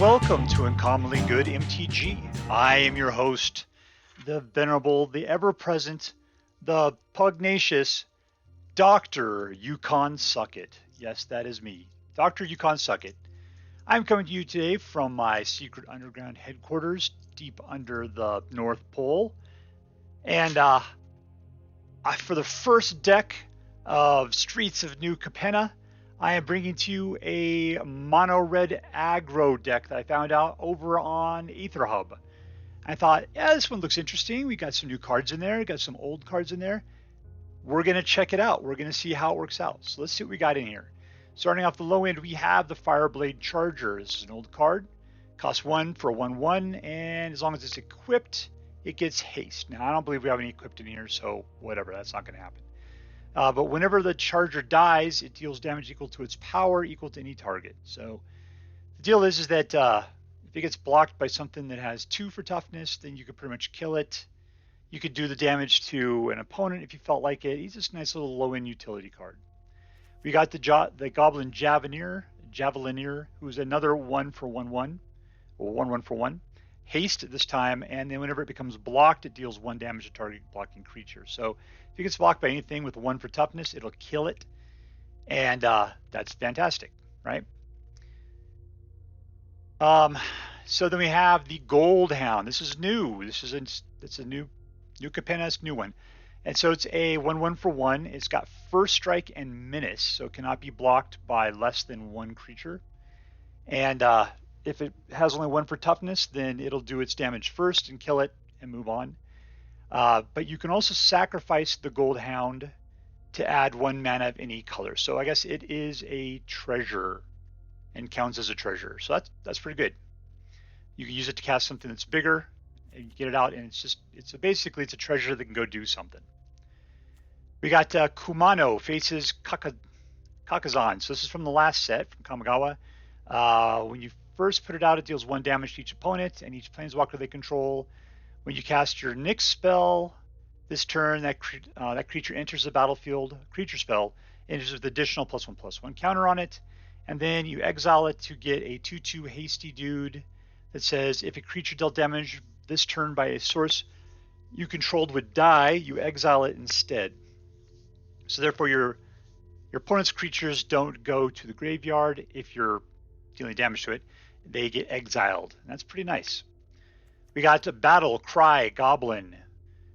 welcome to Uncommonly Good MTG. I am your host, the venerable, the ever-present, the pugnacious Dr. Yukon Suckit. Yes, that is me, Dr. Yukon Suckit. I'm coming to you today from my secret underground headquarters deep under the North Pole. And for the first deck of Streets of New Capenna, I am bringing to you a mono-red aggro deck that I found out over on AetherHub. I thought, yeah, this one looks interesting. We got some new cards in there. We got some old cards in there. We're going to check it out. We're going to see how it works out. So let's see what we got in here. Starting off the low end, we have the Fireblade Charger. This is an old card. Costs 1 for a 1/1, and as long as it's equipped, it gets haste. Now, I don't believe we have any equipped in here, so whatever. That's not going to happen. But whenever the charger dies, it deals damage equal to its power equal to any target. So the deal is that if it gets blocked by something that has 2 for toughness, then you could pretty much kill it. You could do the damage to an opponent if you felt like it. He's just a nice little low-end utility card. We got the Goblin Javelineer, who's another 1 for 1/1, or 1/1 for 1. Haste at this time, and then whenever it becomes blocked, it deals 1 damage to target blocking creature. So if it gets blocked by anything with 1 for toughness, it'll kill it, and that's fantastic, right? So then we have the Goldhound. This is new. It's a new Capenna, it's a new one. And so it's a 1/1 for 1. It's got First Strike and Menace, so it cannot be blocked by less than 1 creature. And if it has only 1 for toughness, then it'll do its damage first and kill it and move on. But you can also sacrifice the Goldhound to add 1 mana of any color. So I guess it is a treasure and counts as a treasure. So that's pretty good. You can use it to cast something that's bigger and get it out, and basically it's a treasure that can go do something. We got Kumano faces Kakkazan. So this is from the last set from Kamigawa. When you first put it out, it deals 1 damage to each opponent and each planeswalker they control. When you cast your next spell this turn, that creature enters the battlefield. Creature spell enters with additional +1/+1 counter on it, and then you exile it to get a 2/2 hasty dude that says if a creature dealt damage this turn by a source you controlled would die, you exile it instead. So therefore your opponent's creatures don't go to the graveyard. If you're dealing damage to it, they get exiled. And that's pretty nice. We got a Battle Cry Goblin,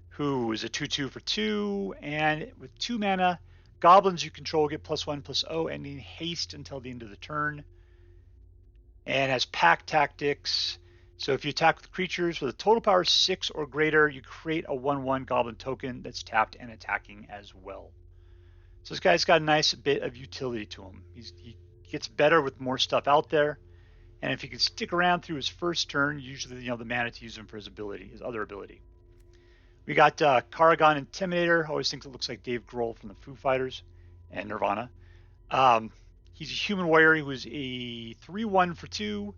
who is a 2/2 for 2, and with 2 mana, goblins you control get +1/+0 and in haste until the end of the turn. And has pack tactics. So if you attack with creatures with a total power 6 or greater, you create a 1/1 goblin token that's tapped and attacking as well. So this guy's got a nice bit of utility to him. He gets better with more stuff out there. And if he can stick around through his first turn, usually the mana to use him for his other ability. We got Kargan Intimidator. Always think it looks like Dave Grohl from the Foo Fighters and Nirvana. He's a human warrior who is a 3/1 for 2.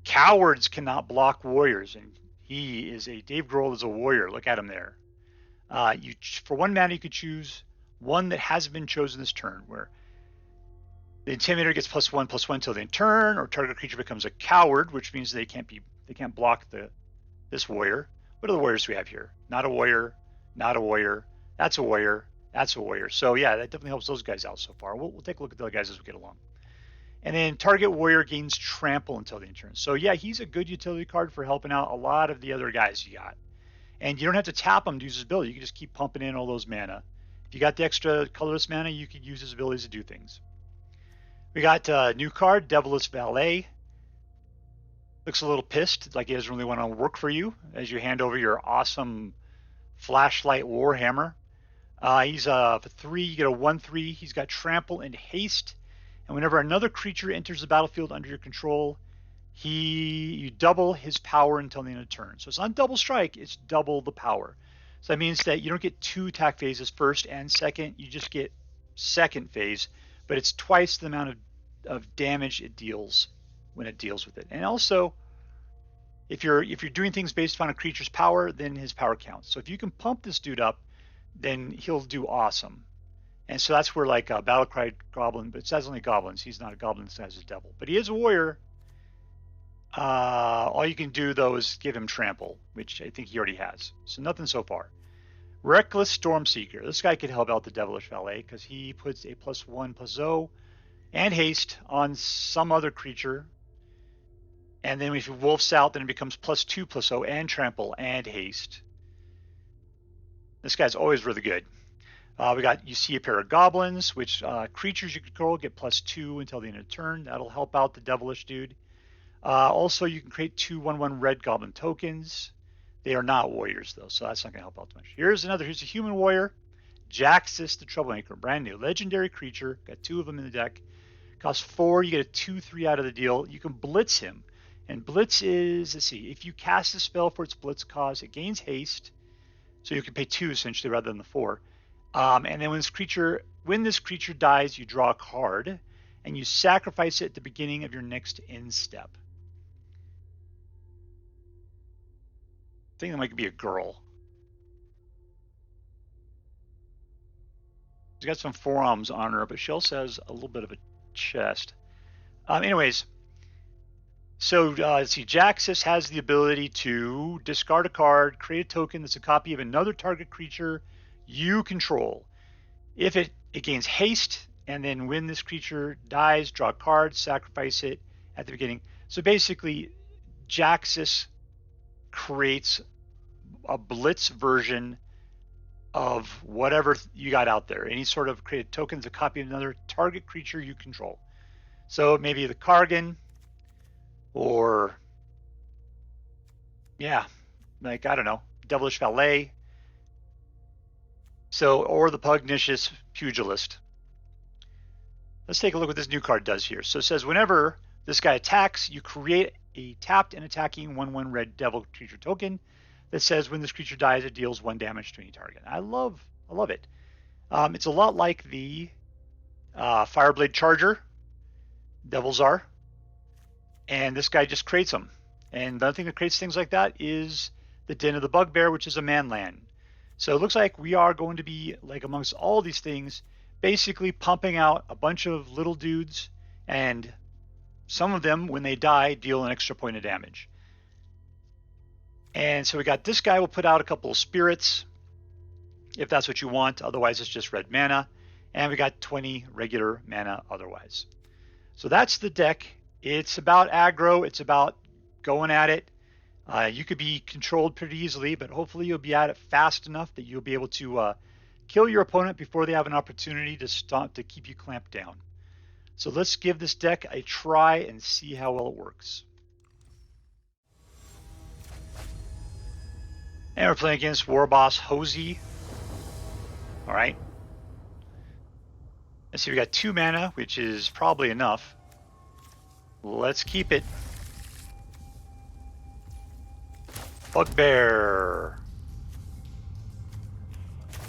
Cowards cannot block warriors, and he is Dave Grohl is a warrior. Look at him there. For 1 mana, you could choose one that hasn't been chosen this turn, where the Intimidator gets +1/+1 till the end turn, or target creature becomes a coward, which means they can't block this warrior. What are the warriors we have here? Not a warrior, not a warrior. That's a warrior. That's a warrior. So yeah, that definitely helps those guys out so far. We'll take a look at the other guys as we get along. And then target warrior gains trample until the end turn. So yeah, he's a good utility card for helping out a lot of the other guys you got. And you don't have to tap him to use his ability. You can just keep pumping in all those mana. If you got the extra colorless mana, you could use his abilities to do things. We got a new card, Devilish Valet. Looks a little pissed, like he doesn't really want to work for you as you hand over your awesome flashlight warhammer. He's for 3, you get a 1/3. He's got trample and haste. And whenever another creature enters the battlefield under your control, you double his power until the end of the turn. So it's not double strike, it's double the power. So that means that you don't get 2 attack phases, first and second, you just get second phase, but it's twice the amount of damage it deals when it deals with it. And also, if you're doing things based upon a creature's power, then his power counts. So if you can pump this dude up, then he'll do awesome. And so that's where like Battle Cry Goblin, but it says only goblins. He's not a goblin, it says a devil. But he is a warrior. All you can do, though, is give him trample, which I think he already has. So nothing so far. Reckless Stormseeker. This guy could help out the Devilish Valet because he puts a +1/+0 and haste on some other creature. And then if he wolfs out, then it becomes +2/+0 and trample and haste. This guy's always really good. You see a pair of goblins, which creatures you control get +2 until the end of the turn. That'll help out the Devilish dude. Also, you can create 2/1/1 red goblin tokens. They are not warriors, though, so that's not going to help out too much. Here's a human warrior. Jaxis the Troublemaker, brand new. Legendary creature. Got 2 of them in the deck. Costs 4. You get a 2/3 out of the deal. You can blitz him. And blitz is, let's see, if you cast a spell for its blitz cost, it gains haste. So you can pay 2 essentially rather than the 4. And then when this creature dies, you draw a card. And you sacrifice it at the beginning of your next end step. I think that might be a girl. She's got some forearms on her, but she also has a little bit of a chest. Anyways, so let's see. Jaxis has the ability to discard a card, create a token that's a copy of another target creature you control. If it gains haste, and then when this creature dies, draw a card, sacrifice it at the beginning. So basically, Jaxis creates a blitz version of whatever you got out there. Any sort of created tokens, a copy of another target creature you control. So maybe the Kargan, or yeah, like I don't know, Devilish Valet. So, or the Pugnacious Pugilist. Let's take a look what this new card does here. So it says whenever this guy attacks, you create a tapped and attacking 1/1 red devil creature token that says when this creature dies, it deals 1 damage to any target. I love it. It's a lot like the Fireblade Charger, Devil's Czar, and this guy just creates them. And the other thing that creates things like that is the Den of the Bugbear, which is a man land. So it looks like we are going to be, like amongst all these things, basically pumping out a bunch of little dudes, and some of them, when they die, deal an extra point of damage. And so we got this guy will put out a couple of spirits, if that's what you want. Otherwise, it's just red mana. And we got 20 regular mana otherwise. So that's the deck. It's about aggro. It's about going at it. You could be controlled pretty easily, but hopefully you'll be at it fast enough that you'll be able to kill your opponent before they have an opportunity to keep you clamped down. So let's give this deck a try and see how well it works. And we're playing against Warboss Hosey. All right. Let's see, we got 2 mana, which is probably enough. Let's keep it. Bugbear.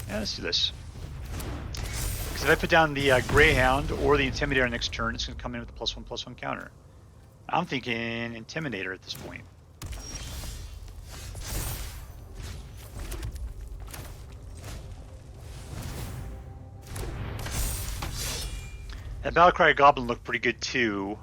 Yeah, let's do this. Because if I put down the Greyhound or the Intimidator next turn, it's going to come in with a +1/+1 counter. I'm thinking Intimidator at this point. That Battle Cry Goblin looked pretty good too.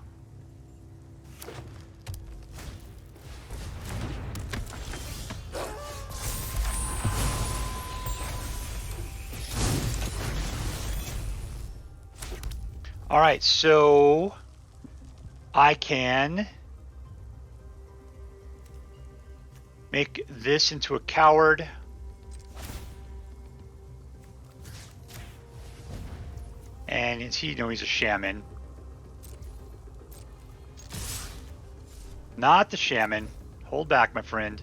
All right, so I can make this into a coward. And he's a shaman. Not the shaman. Hold back, my friend.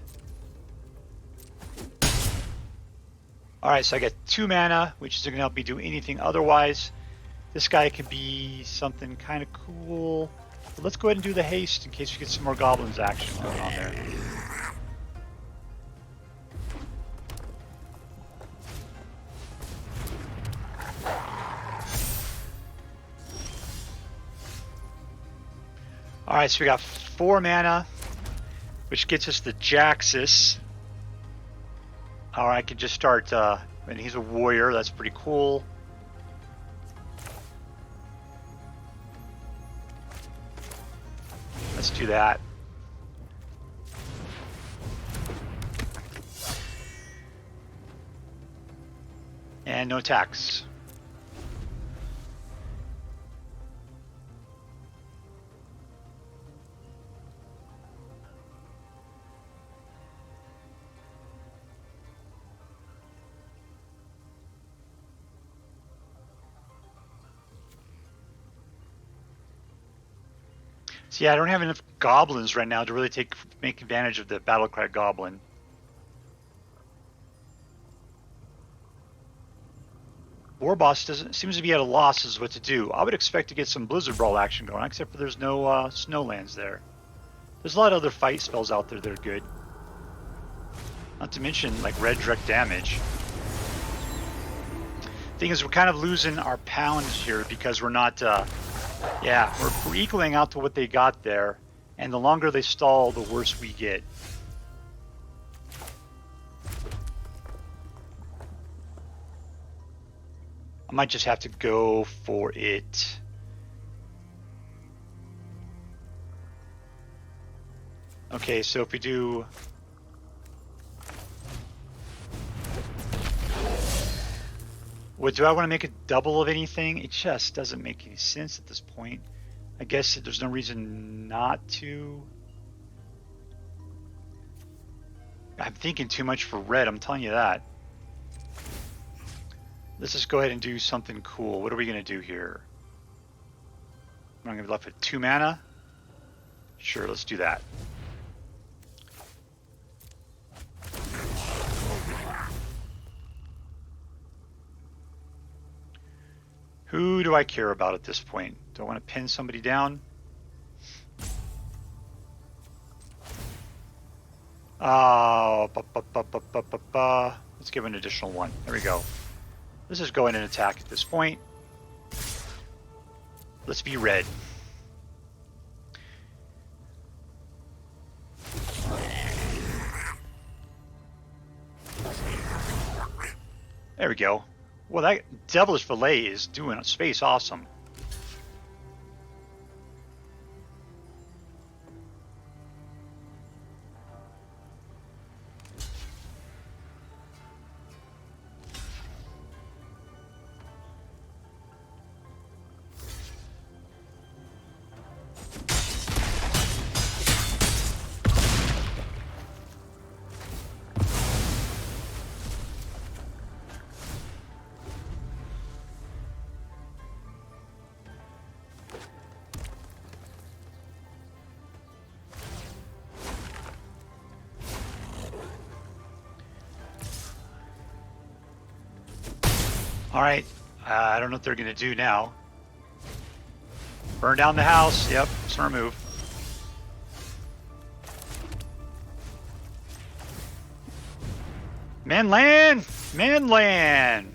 Alright, so I got 2 mana, which isn't going to help me do anything otherwise. This guy could be something kind of cool. But let's go ahead and do the haste in case we get some more goblins action going on there. Alright, so we got 4 mana, which gets us the Jaxis. Alright, I can just start, and he's a warrior, that's pretty cool. Let's do that. And no attacks. So yeah, I don't have enough goblins right now to really make advantage of the Battle Cry Goblin. Warboss seems to be at a loss as what to do. I would expect to get some Blizzard Brawl action going on, except for there's no snowlands there. There's a lot of other fight spells out there that are good. Not to mention like red direct damage. Thing is, we're kind of losing our pounds here because we're not. Yeah, we're equaling out to what they got there, and the longer they stall, the worse we get. I might just have to go for it. Okay, so if we do... do I want to make a double of anything? It just doesn't make any sense at this point. I guess there's no reason not to. I'm thinking too much for red, I'm telling you that. Let's just go ahead and do something cool. What are we going to do here? I'm going to be left with 2 mana. Sure, let's do that. Who do I care about at this point? Do I want to pin somebody down? Oh, let's give an additional 1. There we go. Let's just go in and attack at this point. Let's be red. There we go. Well, that Devilish Valet is doing space awesome. Alright, I don't know what they're going to do now. Burn down the house. Yep, smart move. Manland! Manland!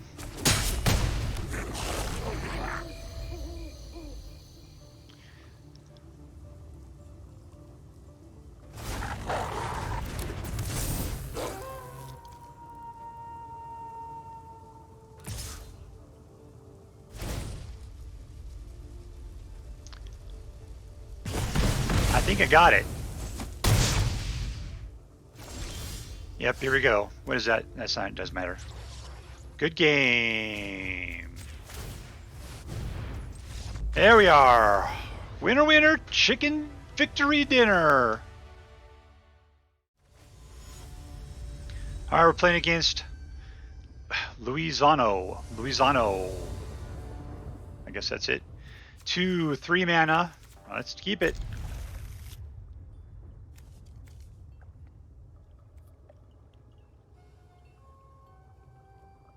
I think I got it. Yep, here we go. What is that? That's not, it doesn't matter. Good game. There we are. Winner, winner, chicken victory dinner. All right, we're playing against louisono. I guess that's it. 2, 3 mana. Let's keep it.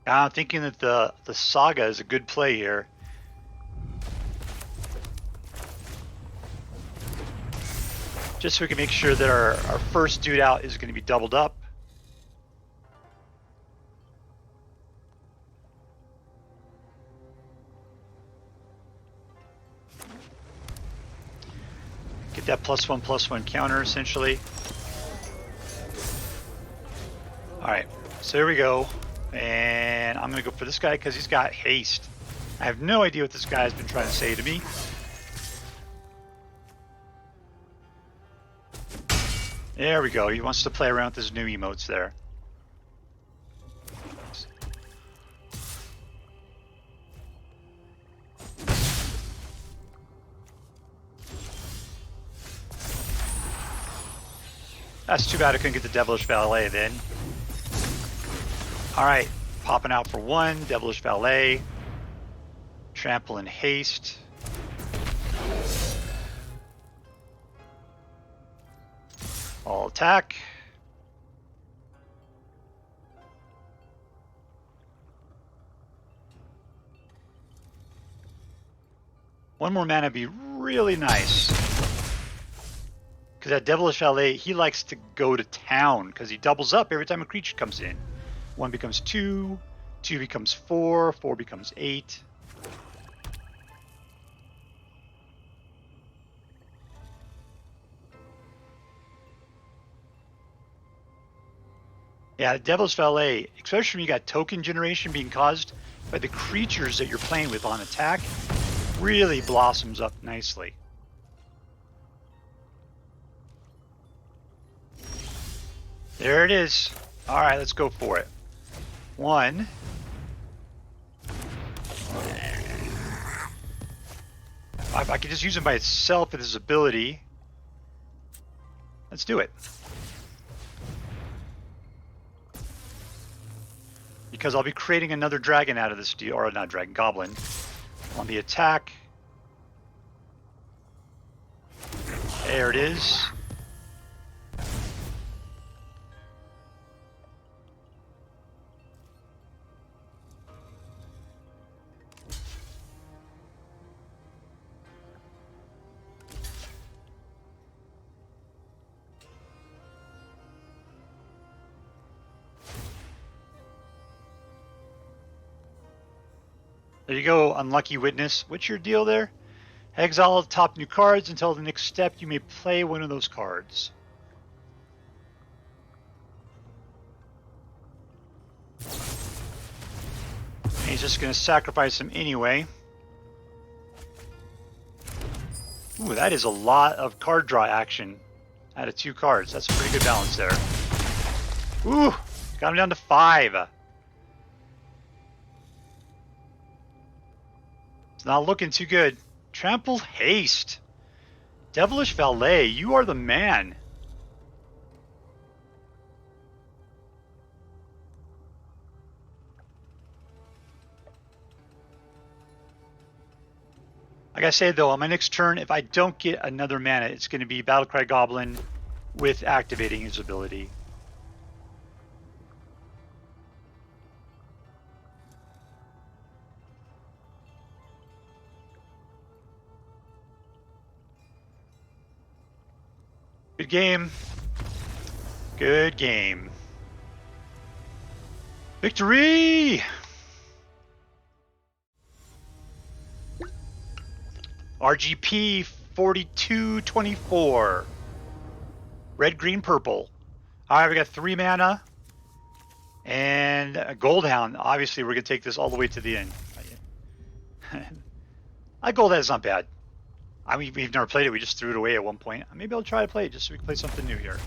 I'm thinking that the Saga is a good play here. Just so we can make sure that our first dude out is going to be doubled up. Get that +1/+1 counter essentially. Alright, so here we go. And I'm going to go for this guy because he's got haste. I have no idea what this guy has been trying to say to me. There we go. He wants to play around with his new emotes there. That's too bad I couldn't get the Devilish Valet then. Alright, popping out for 1, Devilish Valet. Trample and haste. All attack. One more mana would be really nice. Because that Devilish Valet, he likes to go to town because he doubles up every time a creature comes in. 1 becomes 2, 2 becomes 4, 4 becomes 8. Yeah, Devilish Valet, especially when you got token generation being caused by the creatures that you're playing with on attack, really blossoms up nicely. There it is. All right, let's go for it. 1. I could just use him by itself with his ability. Let's do it. Because I'll be creating another dragon out of this deal, or not dragon, goblin. On the attack. There it is. There you go, Unlucky Witness. What's your deal there? Exile top new cards until the next step. You may play one of those cards. And he's just going to sacrifice him anyway. Ooh, that is a lot of card draw action out of 2 cards. That's a pretty good balance there. Ooh, got him down to 5. Not looking too good. Trample haste. Devilish Valet, you are the man. Like I say though, on my next turn, if I don't get another mana, it's going to be Battle Cry Goblin with activating his ability. Good game. Good game. Victory! RGP 4224. Red, green, purple. Alright, we got 3 mana. And a Goldhound. Obviously, we're going to take this all the way to the end. Goldhound is not bad. I mean, we've never played it. We just threw it away at one point. Maybe I'll try to play it just so we can play something new here.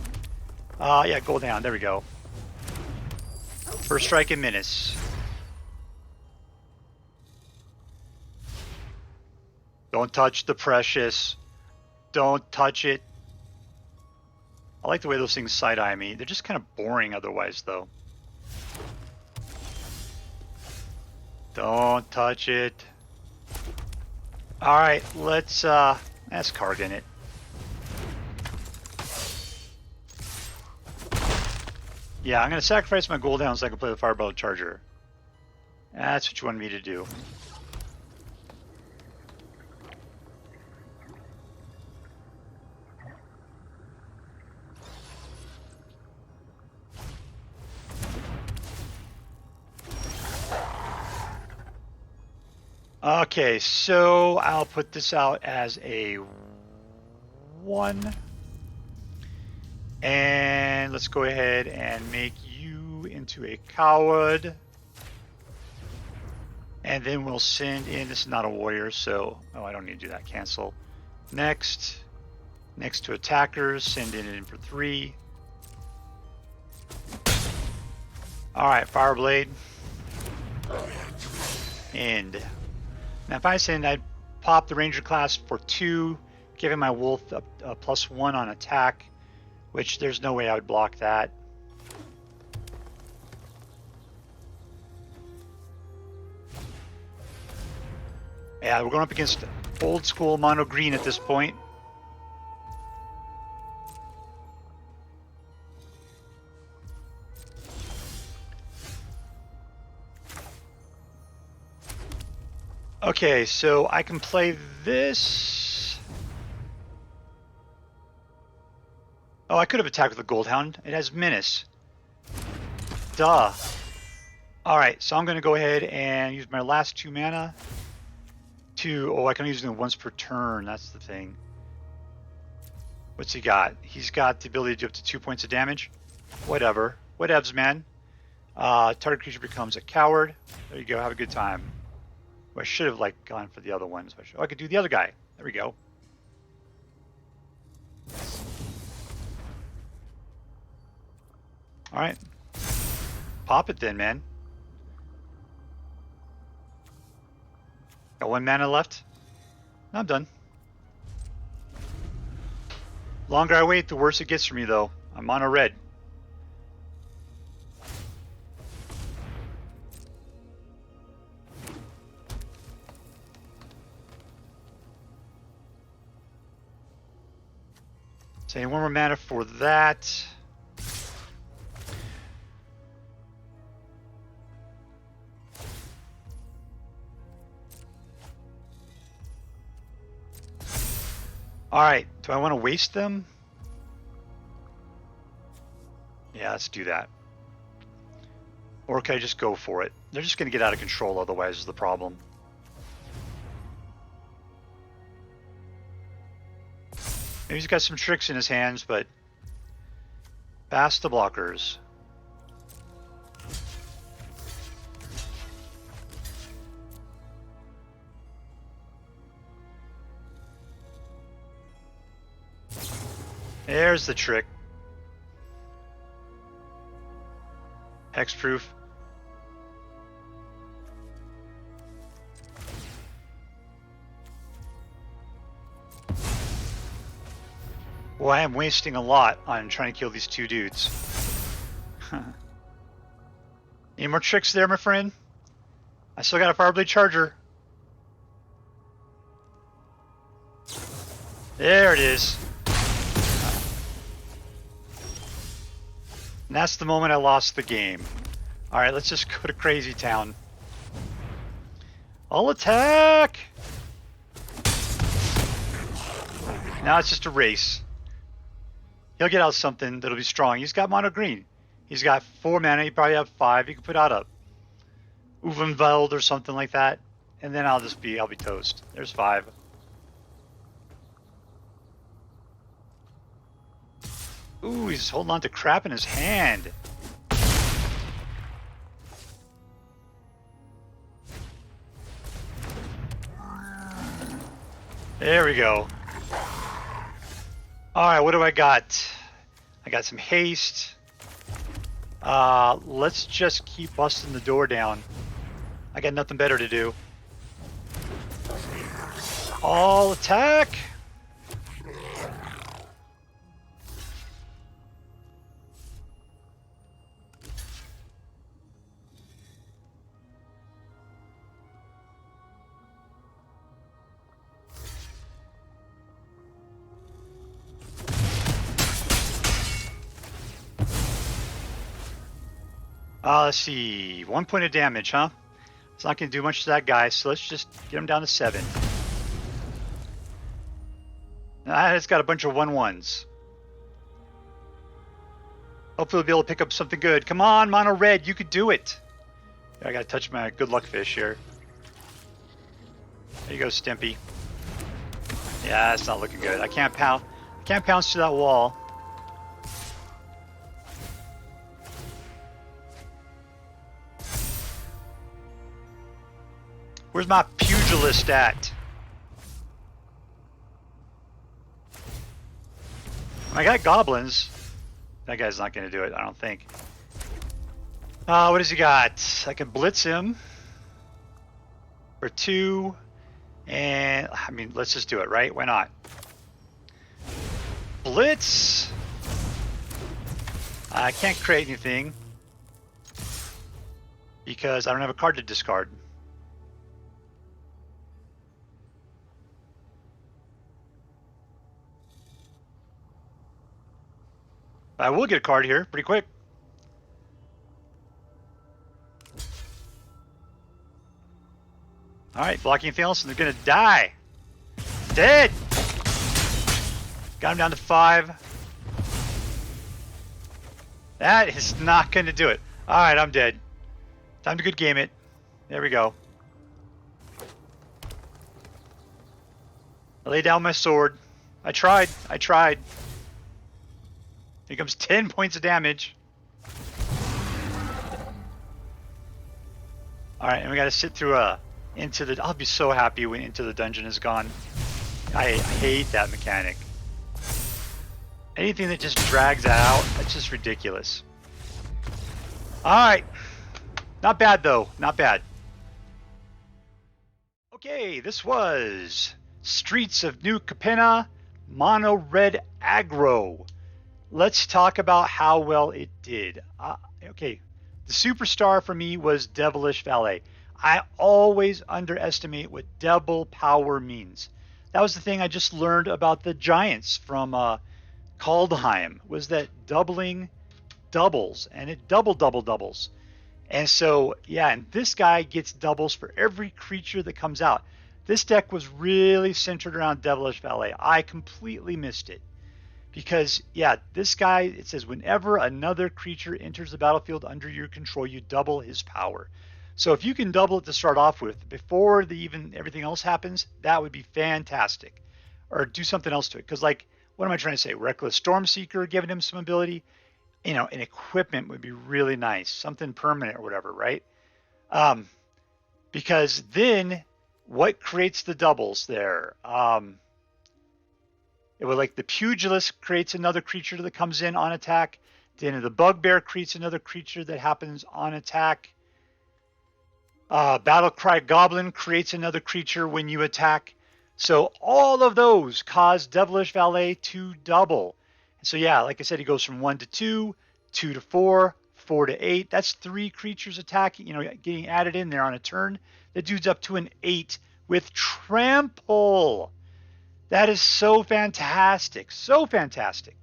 Yeah, Goldhound. There we go. First strike and menace. Don't touch the precious. Don't touch it. I like the way those things side-eye me. They're just kind of boring otherwise, though. Don't touch it. Alright, let's Kargan it. Yeah, I'm going to sacrifice my Goldhound so I can play the Fireblade Charger. That's what you wanted me to do. Okay, so I'll put this out as a 1. And let's go ahead and make you into a coward. And then we'll send in, this is not a warrior, so, oh, I don't need to do that, cancel. Next to attackers, send it in for 3. Alright, Fireblade. End. Now if I send, I'd pop the Ranger class for 2, giving my Wolf a +1 on attack, which there's no way I would block that. Yeah, we're going up against old school mono green at this point. Okay, so I can play this. Oh, I could have attacked with the Goldhound. It has Menace. Duh. Alright, so I'm going to go ahead and use my last 2 mana to... Oh, I can use them once per turn. That's the thing. What's he got? He's got the ability to do up to 2 points of damage. Whatever. Whatevs, man. Target creature becomes a coward. There you go. Have a good time. Well, I should have like gone for the other ones. Oh, I could do the other guy. There we go. All right. Pop it then, man. Got 1 mana left. I'm done. Longer I wait, the worse it gets for me, though. I'm mono red. So 1 more mana for that. Alright, do I want to waste them? Yeah, let's do that. Or can I just go for it? They're just going to get out of control otherwise is the problem. Maybe he's got some tricks in his hands, but past the blockers. There's the trick. Hexproof. Well, I am wasting a lot on trying to kill these 2 dudes. Any more tricks there, my friend? I still got a Fireblade Charger. There it is. And that's the moment I lost the game. Alright, let's just go to Crazy Town. I'll attack! Now it's just a race. He'll get out something that'll be strong. He's got mono green. He's got 4 mana. He probably have 5. He can put out a Uvenveld or something like that. And then I'll be toast. There's 5. Ooh, he's holding on to crap in his hand. There we go. Alright, what do I got? I got some haste. Let's just keep busting the door down. I got nothing better to do. All attack! Let's see, 1 point of damage, huh? It's not going to do much to that guy, so let's just get him down to 7. It's got a bunch of 1/1s. Hopefully we'll be able to pick up something good. Come on, mono red, you could do it. I got to touch my good luck fish here. There you go, Stimpy. Yeah, it's not looking good. I can't pounce to that wall. Where's my Pugilist at? I got goblins. That guy's not going to do it, I don't think. What does he got? I can blitz him for 2. And, I mean, let's just do it, right? Why not? Blitz. I can't create anything because I don't have a card to discard. But I will get a card here pretty quick. All right, blocking anything else, and they're gonna die. Dead. Got him down to 5. That is not gonna do it. All right, I'm dead. Time to good game it. There we go. I lay down my sword. I tried. Here comes 10 points of damage. All right, and we got to sit through into the. I'll be so happy when Into the Dungeon is gone. I hate that mechanic. Anything that just drags out, that's just ridiculous. All right, not bad though, not bad. Okay, this was Streets of New Capenna Mono Red Aggro. Let's talk about how well it did. Okay, the superstar for me was Devilish Valet. I always underestimate what double power means. That was the thing I just learned about the Giants from Kaldheim, was that doubling doubles, and it doubles. And so, yeah, and this guy gets doubles for every creature that comes out. This deck was really centered around Devilish Valet. I completely missed it. Because, yeah, this guy, it says whenever another creature enters the battlefield under your control, you double his power. So if you can double it to start off with, before even everything else happens, that would be fantastic. Or do something else to it. Because, like, what am I trying to say? Reckless Stormseeker, giving him some ability. You know, an equipment would be really nice. Something permanent or whatever, right? Because then, what creates the doubles there? It would, like, the Pugilist creates another creature that comes in on attack. Then the Bugbear creates another creature that happens on attack. Battle Cry Goblin creates another creature when you attack. So all of those cause Devilish Valet to double. So yeah, like I said, he goes from 1 to 2, 2 to 4, 4 to 8. That's 3 creatures attacking, getting added in there on a turn. The dude's up to an 8 with trample. That is so fantastic. So fantastic.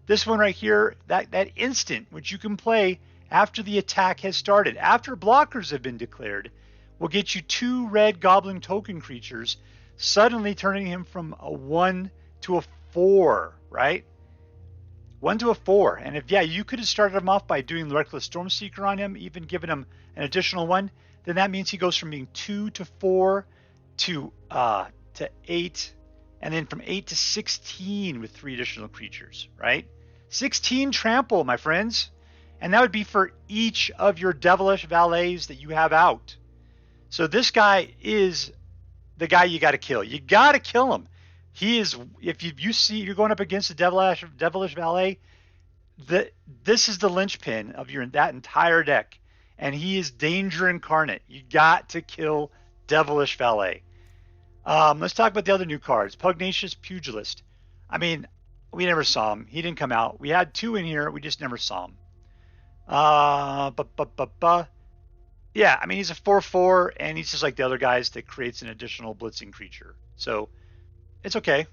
This one right here, that instant, which you can play after the attack has started, after blockers have been declared, will get you 2 red goblin token creatures, suddenly turning him from a 1 to a 4, right? 1 to a 4. And if, yeah, you could have started him off by doing the Reckless Stormseeker on him, even giving him an additional 1, then that means he goes from being 2 to 4 to 8, and then from 8 to 16 with 3 additional creatures, right? 16 trample, my friends. And that would be for each of your Devilish Valets that you have out. So this guy is the guy you got to kill. You got to kill him. He is, if you see you're going up against the Devilish Valet, this is the linchpin of that entire deck. And he is danger incarnate. You got to kill Devilish Valet. Let's talk about the other new cards. Pugnacious Pugilist. I mean, we never saw him. He didn't come out. We had 2 in here. We just never saw him. Yeah, I mean, he's a 4/4, and he's just like the other guys that creates an additional blitzing creature. So it's okay.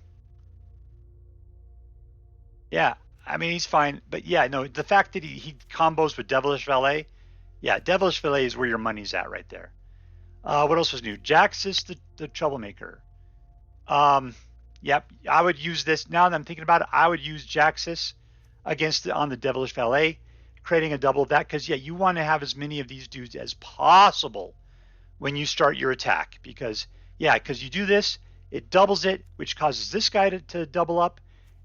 Yeah, I mean, he's fine. But yeah, no, the fact that he combos with Devilish Valet, yeah, Devilish Valet is where your money's at right there. What else was new? Jaxis, the Troublemaker. Yep, I would use this. Now that I'm thinking about it, I would use Jaxis on the Devilish Valet, creating a double of that, because, yeah, you want to have as many of these dudes as possible when you start your attack. Because you do this, it doubles it, which causes this guy to double up.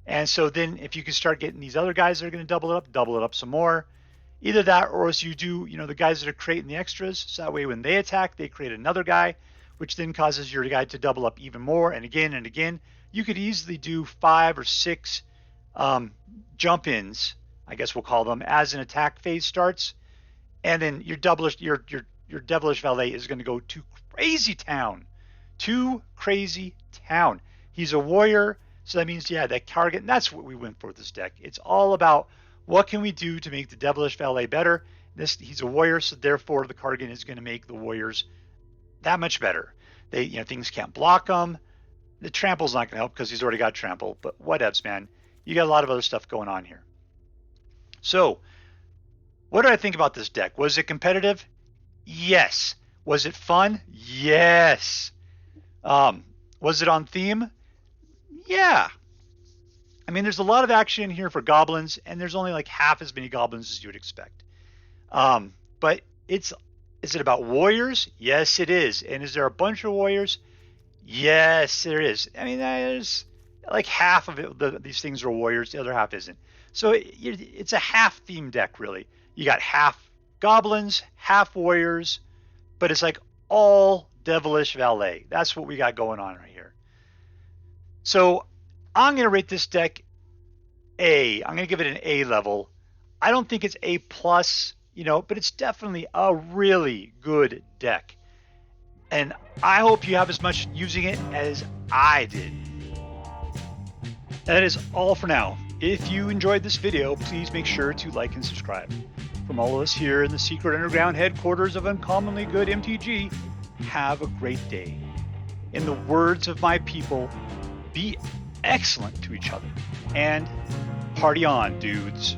And so then if you can start getting these other guys that are going to double it up some more. Either that, or else you do, the guys that are creating the extras, so that way when they attack, they create another guy, which then causes your guy to double up even more, and again and again. You could easily do 5 or 6 jump-ins, I guess we'll call them, as an attack phase starts, and then your Devilish Valet is going to go to crazy town. He's a warrior, so that means, yeah, that Kargan, that's what we went for this deck. It's all about What can we do to make the Devilish Valet better? He's a warrior, so therefore the Kargan is going to make the warriors that much better. Things can't block them. The trample's not going to help because he's already got trample, but whatevs, man. You got a lot of other stuff going on here. So, what did I think about this deck? Was it competitive? Yes. Was it fun? Yes. Was it on theme? Yeah. I mean, there's a lot of action here for goblins, and there's only like half as many goblins as you would expect. But is it about warriors? Yes, it is. And is there a bunch of warriors? Yes, there is. I mean, there's like half of it. These things are warriors. The other half isn't. So it's a half-themed deck, really. You got half goblins, half warriors, but it's like all Devilish Valet. That's what we got going on right here. So I'm going to rate this deck A. I'm going to give it an A level. I don't think it's A+, but it's definitely a really good deck. And I hope you have as much using it as I did. That is all for now. If you enjoyed this video, please make sure to like and subscribe. From all of us here in the secret underground headquarters of Uncommonly Good MTG, have a great day. In the words of my people, be excellent to each other. And party on, dudes.